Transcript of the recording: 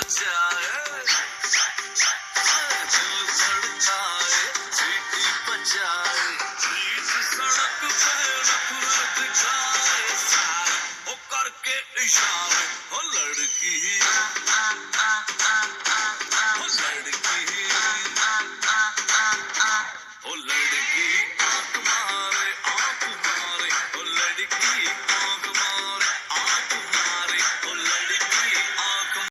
बजाए दिल धड़काए सीटी बजाए बीच सड़क पे नखरे दिखाए सारे ओ करके इशारे ओ लड़की